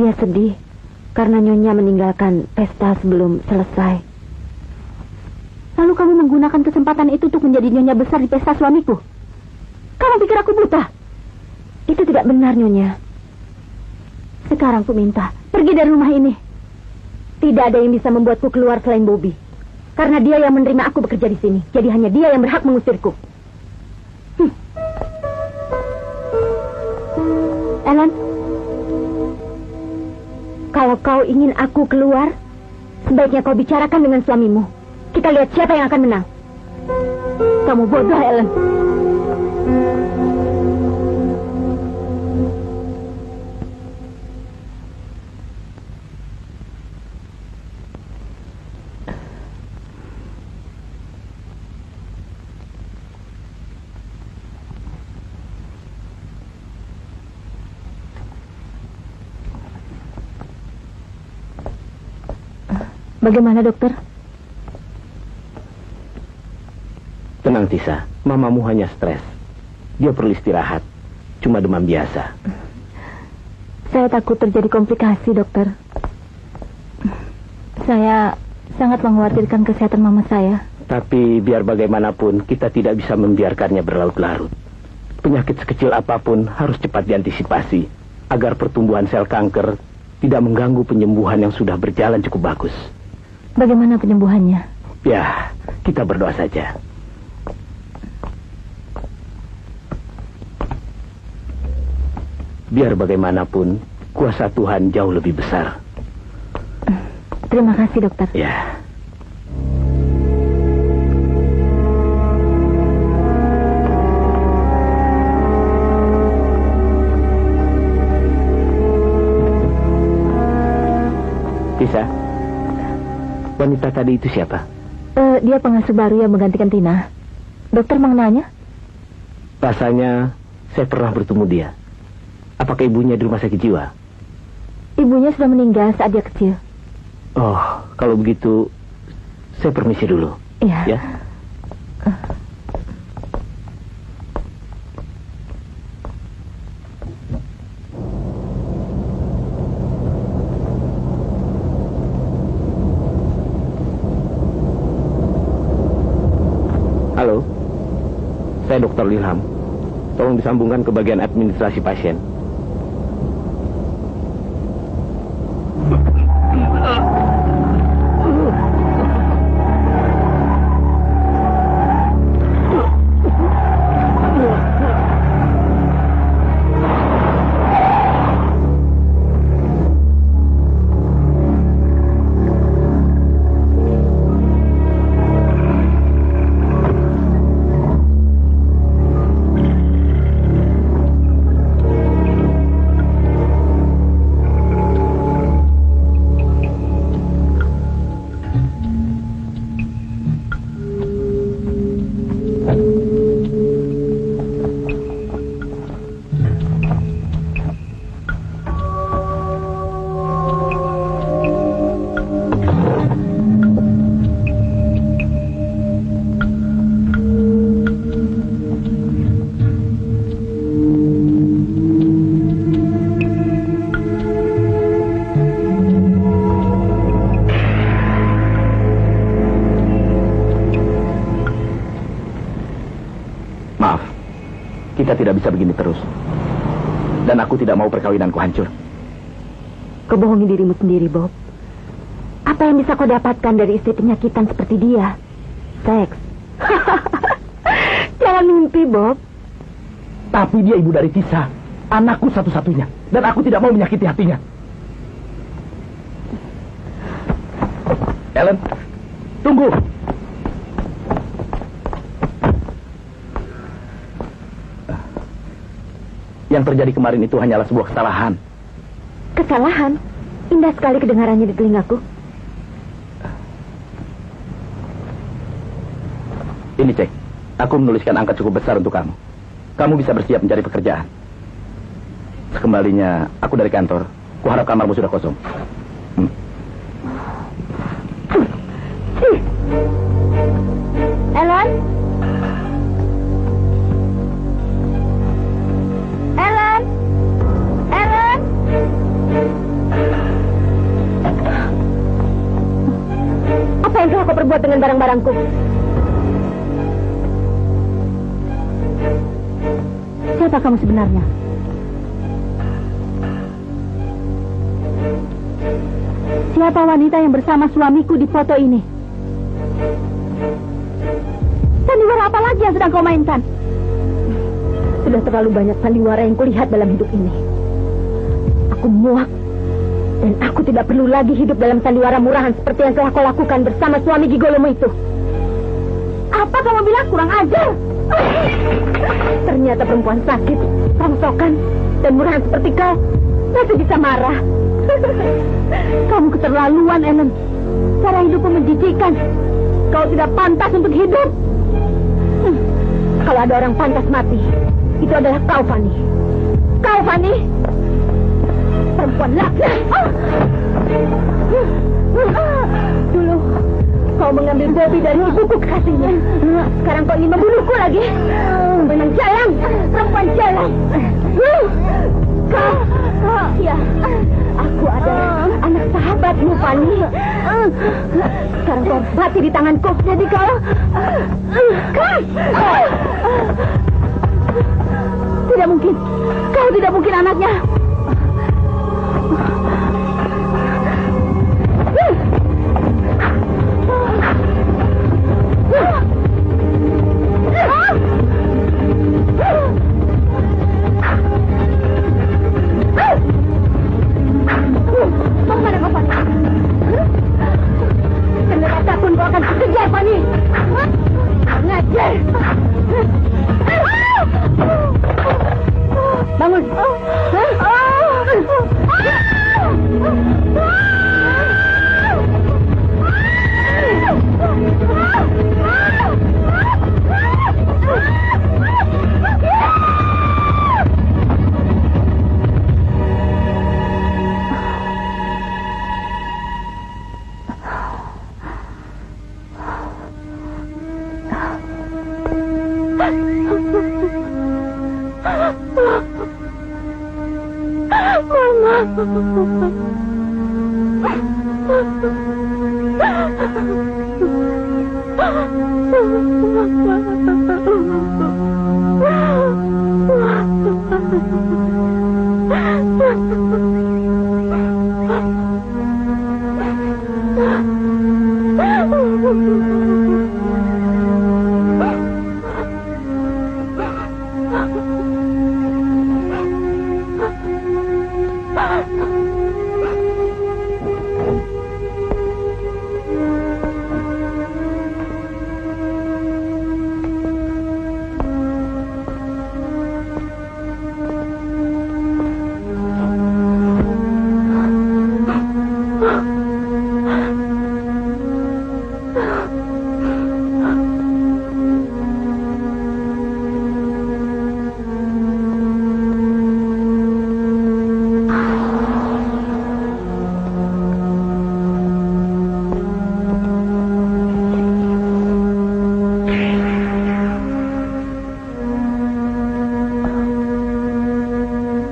Dia sedih karena Nyonya meninggalkan pesta sebelum selesai. Lalu kamu menggunakan kesempatan itu untuk menjadi nyonya besar di pesta suamiku. Kamu pikir aku buta? Itu tidak benar, Nyonya. Sekarang ku minta, pergi dari rumah ini. Tidak ada yang bisa membuatku keluar selain Bobby. Karena dia yang menerima aku bekerja di sini. Jadi hanya dia yang berhak mengusirku. Ellen, kalau kau ingin aku keluar, sebaiknya kau bicarakan dengan suamimu. Kita lihat siapa yang akan menang. kamu bodoh, Ellen. Bagaimana, dokter? Tenang, Tisa. Mamamu hanya stres. Dia perlu istirahat. Cuma demam biasa. Saya takut terjadi komplikasi, dokter. Saya sangat mengkhawatirkan kesehatan mama saya. Tapi biar bagaimanapun, kita tidak bisa membiarkannya berlarut-larut. Penyakit sekecil apapun harus cepat diantisipasi, agar pertumbuhan sel kanker tidak mengganggu penyembuhan yang sudah berjalan cukup bagus. Bagaimana penyembuhannya? Ya, kita berdoa saja. Biar bagaimanapun, kuasa Tuhan jauh lebih besar. Terima kasih, dokter. Ya. Tisa, wanita tadi itu siapa? Dia pengasuh baru yang menggantikan Tina. Dokter mengenalnya? Rasanya saya pernah bertemu dia. Apakah ibunya di rumah sakit jiwa? Ibunya sudah meninggal saat dia kecil. Oh, kalau begitu saya permisi dulu. Iya. Ya. Halo, saya Dr. Ilham. Tolong disambungkan ke bagian administrasi pasien. Kita tidak bisa begini terus. Dan aku tidak mau perkawinanku hancur. Kau bohongi dirimu sendiri, Bob. Apa yang bisa kau dapatkan dari istri penyakitan seperti dia? Seks. Jangan mimpi, Bob. Tapi dia ibu dari Tisa, anakku satu-satunya. Dan aku tidak mau menyakiti hatinya. Ellen, tunggu. Yang terjadi kemarin itu hanyalah sebuah kesalahan. Kesalahan? Indah sekali kedengarannya di telingaku. Ini cek. Aku menuliskan angka cukup besar untuk kamu. Kamu bisa bersiap mencari pekerjaan. Sekembalinya aku dari kantor, kuharap kamarmu sudah kosong. Ellen? Ellen? Ellen? Apa yang telah kau perbuat dengan barang-barangku? Siapa kamu sebenarnya? Siapa wanita yang bersama suamiku di foto ini? Sandiwara apa lagi yang sedang kau mainkan? Sudah terlalu banyak sandiwara yang kulihat dalam hidup ini. Aku muak. Dan aku tidak perlu lagi hidup dalam sandiwara murahan seperti yang telah kau lakukan bersama suami gigolomu itu. Apa kamu bilang kurang ajar? Ternyata perempuan sakit, rongsokan, dan murahan seperti kau masih bisa marah. Kamu keterlaluan, Ellen. Cara hidupmu menjijikan. Kau tidak pantas untuk hidup. Kalau ada orang pantas mati, itu adalah kau, Fanny. Kau, Fanny. Perempuan laknat. Dulu kau mengambil Bobby dari ibuku kekasihnya. Sekarang kau ingin membunuhku lagi. Memang jalan, perempuan jalan. Kau, ya, aku adalah anak sahabatmu, Fanny. Sekarang kau mati di tanganku. Jadi kau, tidak mungkin. Kau tidak mungkin anaknya. Bagaimana kau, Fanny? Kenapa apapun kau akan kejar, Fanny? Ngajar! Bangun!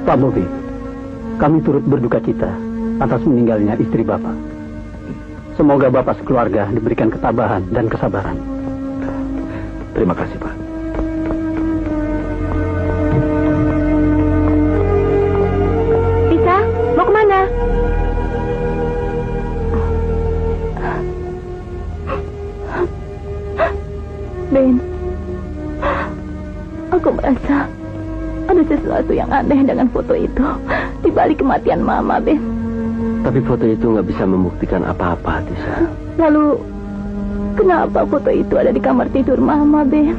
Pak Bobby, kami turut berduka cita atas meninggalnya istri Bapak. Semoga Bapak sekeluarga diberikan ketabahan dan kesabaran. Terima kasih, Pak. merasa ada sesuatu yang aneh dengan foto itu di balik kematian Mama, Ben. Tapi foto itu nggak bisa membuktikan apa-apa, Tisa. Lalu, kenapa foto itu ada di kamar tidur Mama, Ben?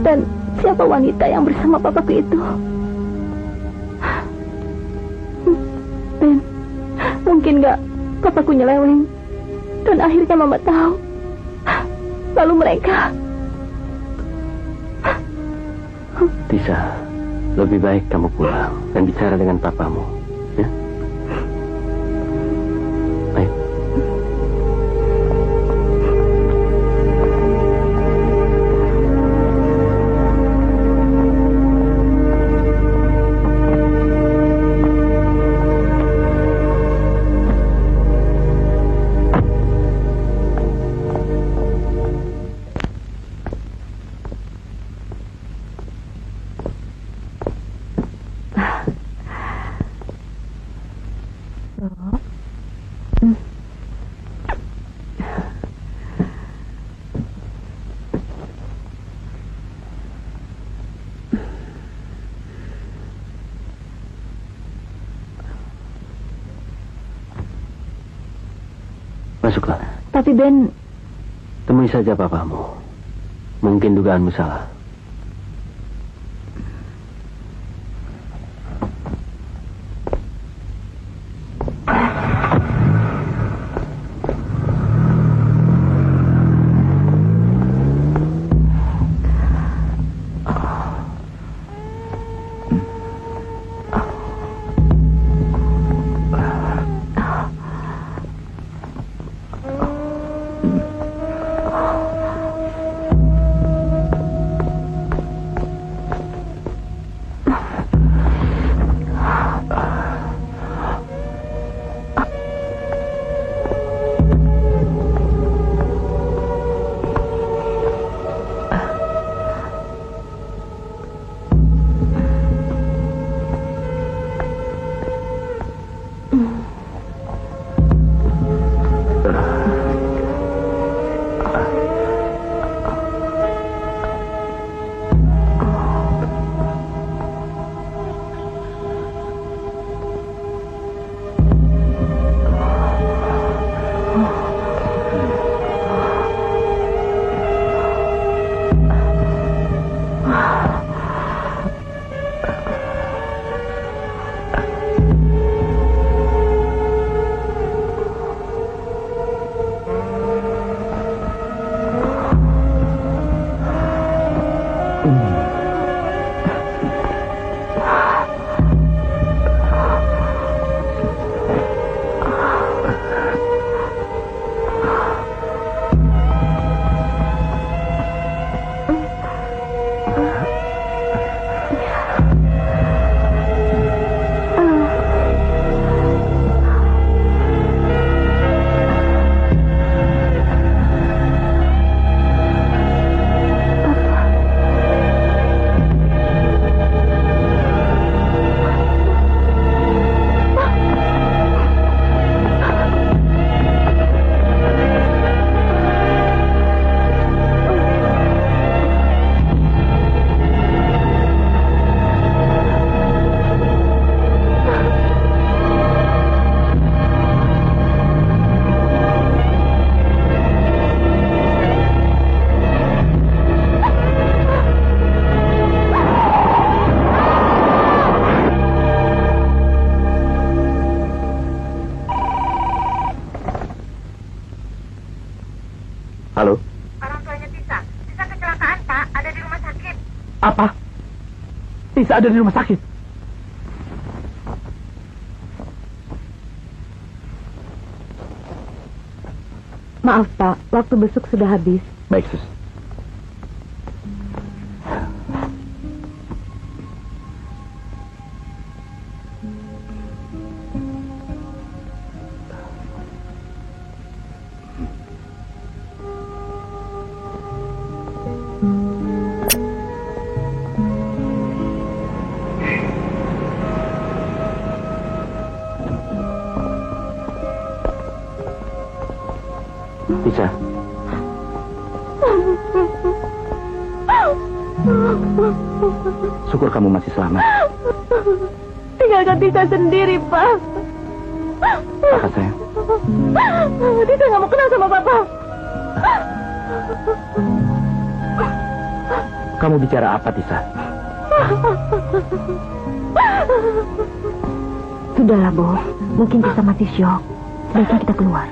Dan siapa wanita yang bersama papaku itu? Ben, mungkin nggak papaku nyeleweng. Dan akhirnya Mama tahu. Lalu mereka... Tisa, lebih baik kamu pulang dan bicara dengan papamu, ya? Ayo. Masuklah. Tapi Ben... Temui saja papamu. Mungkin dugaanmu salah. Halo? Orang tuanya Tisa. Tisa kecelakaan, Pak. Ada di rumah sakit. Apa? Tisa ada di rumah sakit? Maaf, Pak. Waktu besuk sudah habis. Baik, Sus. Tisa. Syukur kamu masih selamat. Tinggalkan Tisa sendiri, Pak. Apa sayang? Tisa nggak mau kenal sama Papa. Kamu bicara apa, Tisa? Sudahlah, Bob. Mungkin Tisa masih syok. Sebaiknya kita keluar.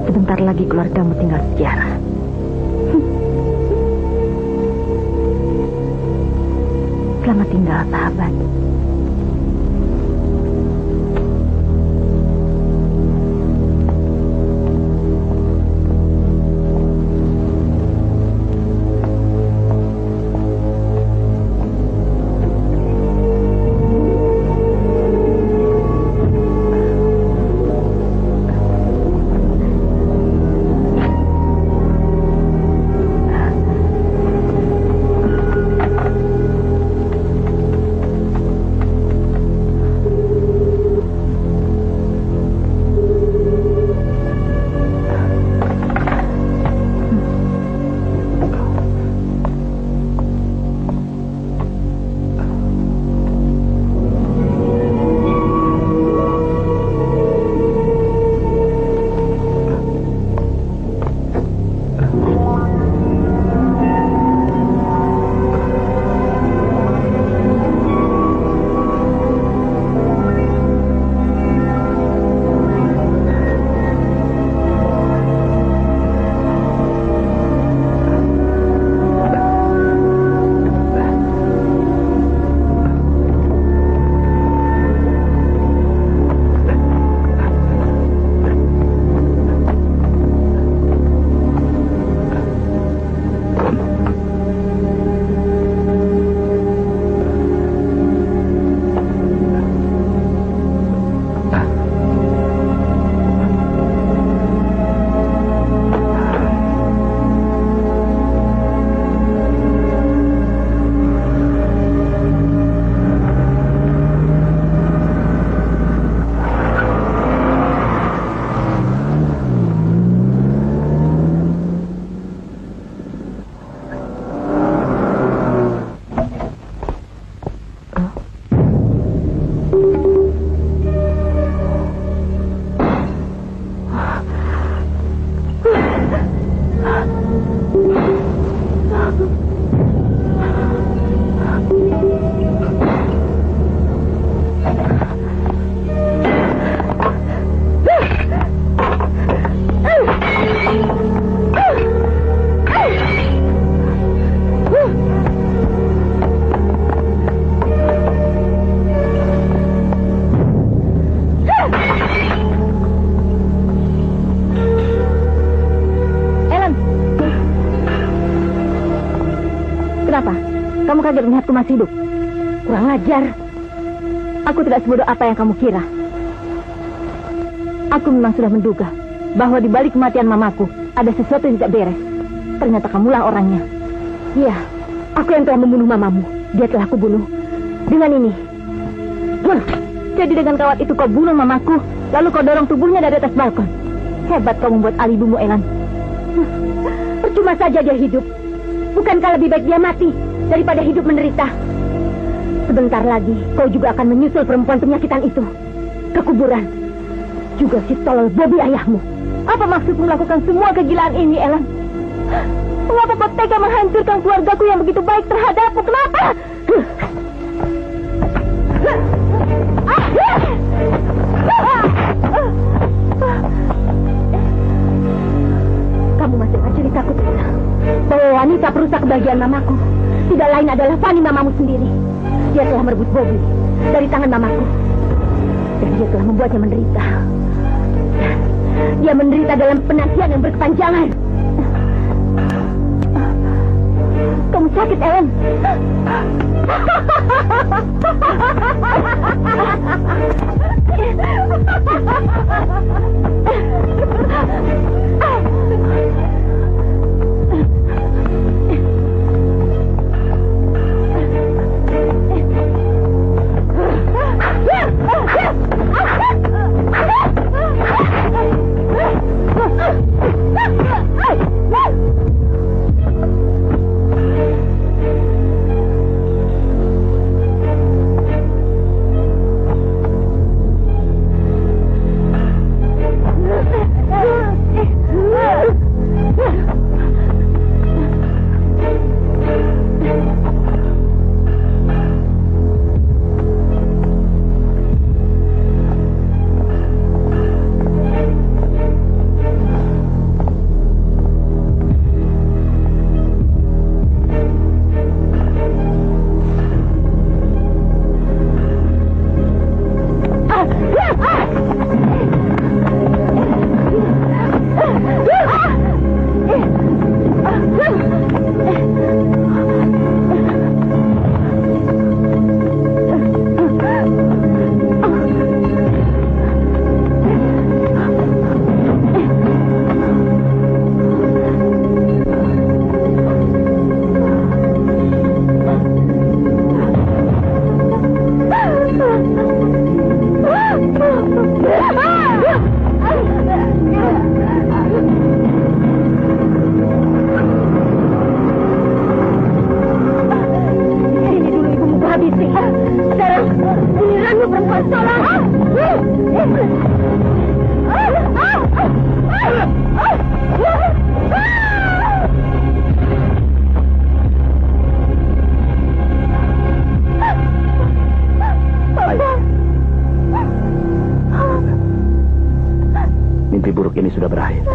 Sebentar lagi keluargamu tinggal sejarah. Selamat tinggal, sahabat. Kamu kaget melihatku masih hidup? Kurang ajar. Aku tidak sebodoh apa yang kamu kira. Aku memang sudah menduga bahwa di balik kematian mamaku ada sesuatu yang tidak beres. Ternyata kamulah orangnya. Iya, aku yang telah membunuh mamamu. Dia telah kubunuh. Dengan ini. Jadi dengan kawat itu kau bunuh mamaku, lalu kau dorong tubuhnya dari atas balkon. Hebat kau membuat alibimu, Elan. Percuma saja dia hidup. Bukankah lebih baik dia mati daripada hidup menderita? Sebentar lagi kau juga akan menyusul perempuan penyakitan itu ke kuburan. Juga si tolol Bobby ayahmu. Apa maksudmu melakukan semua kegilaan ini, Elan? Mengapa kau tega menghancurkan keluargaku yang begitu baik terhadapku? Kenapa? kebahagiaan mamaku tidak lain adalah Fanny mamamu sendiri. Dia telah merebut Bobby dari tangan mamaku. Dan dia telah membuatnya menderita. Dan dia menderita dalam penantian yang berkepanjangan. Kamu sakit, Ellen. Mimpi buruk ini sudah berakhir.